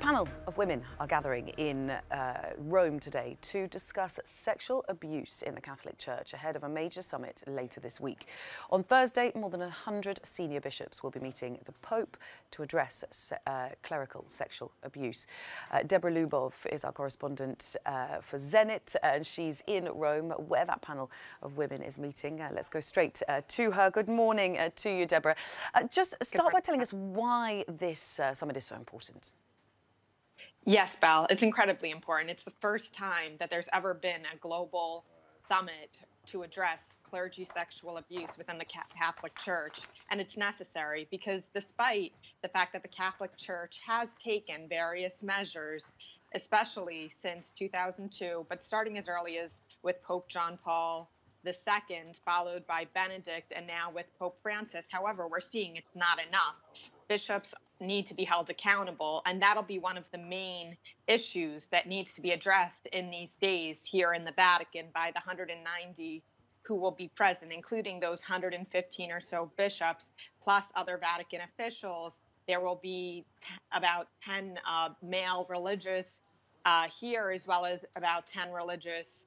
panel of women are gathering in Rome today to discuss sexual abuse in the Catholic Church ahead of a major summit later this week. On Thursday, more than 100 senior bishops will be meeting the Pope to address clerical sexual abuse. Deborah Lubov is our correspondent for Zenit, and she's in Rome where that panel of women is meeting. Let's go straight to her. Good morning to you, Deborah. Just start by telling us why this summit is so important. Yes, Belle, it's incredibly important. It's the first time that there's ever been a global summit to address clergy sexual abuse within the Catholic Church. And it's necessary because despite the fact that the Catholic Church has taken various measures, especially since 2002, but starting as early as with Pope John Paul II, followed by Benedict, and now with Pope Francis. However, we're seeing it's not enough. Bishops need to be held accountable, and that'll be one of the main issues that needs to be addressed in these days here in the Vatican by the 190 who will be present, including those 115 or so bishops, plus other Vatican officials. There will be about 10 male religious here, as well as about 10 religious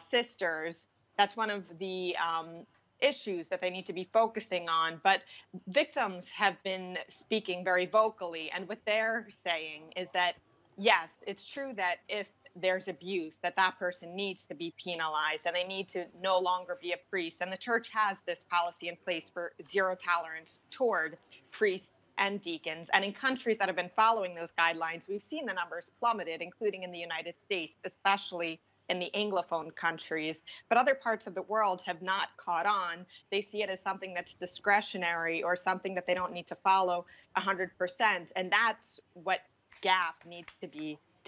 sisters. That's one of the issues that they need to be focusing on. But victims have been speaking very vocally, and what they're saying is that, yes, it's true that if there's abuse, that person needs to be penalized and they need to no longer be a priest. And the church has this policy in place for zero tolerance toward priests and deacons. And in countries that have been following those guidelines, we've seen the numbers plummeted, including in the United States, especially in the Anglophone countries. But other parts of the world have not caught on. They see it as something that's discretionary or something that they don't need to follow 100%. And that's what gap needs to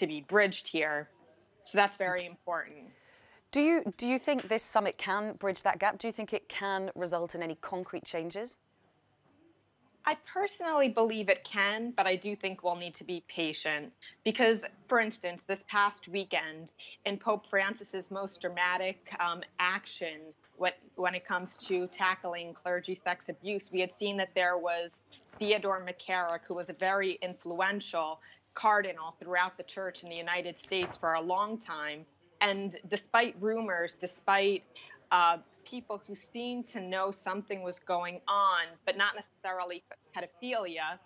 be bridged here. So that's very important. Do you think this summit can bridge that gap? Do you think it can result in any concrete changes? I personally believe it can, but I do think we'll need to be patient because, for instance, this past weekend in Pope Francis's most dramatic action when it comes to tackling clergy sex abuse, we had seen that there was Theodore McCarrick, who was a very influential cardinal throughout the church in the United States for a long time. And despite rumors, despite people who seemed to know something was going on, but not necessarily pedophilia,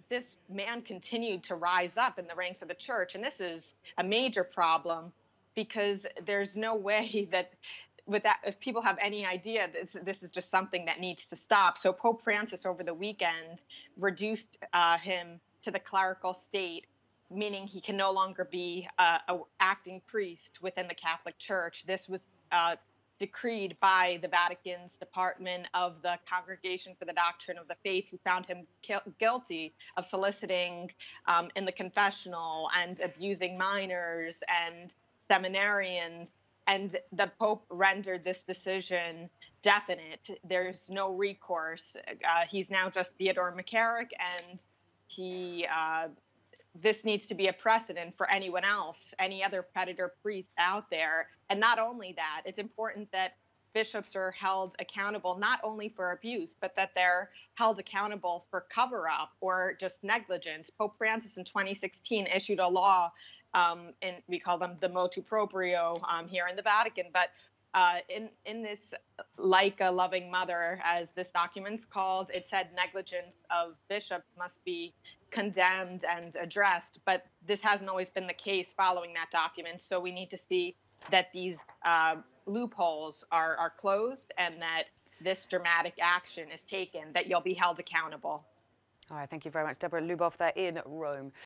this man continued to rise up in the ranks of the church. And this is a major problem because there's no way that with that, if people have any idea, this is just something that needs to stop. So Pope Francis over the weekend reduced him to the clerical state, meaning he can no longer be a acting priest within the Catholic Church. This was decreed by the Vatican's Department of the Congregation for the Doctrine of the Faith, who found him guilty of soliciting in the confessional and abusing minors and seminarians. And the Pope rendered this decision definite. There's no recourse. He's now just Theodore McCarrick, and this needs to be a precedent for anyone else, any other predator priest out there. And not only that, it's important that bishops are held accountable not only for abuse, but that they're held accountable for cover-up or just negligence. Pope Francis in 2016 issued a law, and we call them the motu proprio here in the Vatican, but in this, like a loving mother, as this document's called, it said negligence of bishops must be condemned and addressed. But this hasn't always been the case following that document. So we need to see that these loopholes are closed and that this dramatic action is taken, that you'll be held accountable. All right, thank you very much, Deborah Lubov there in Rome.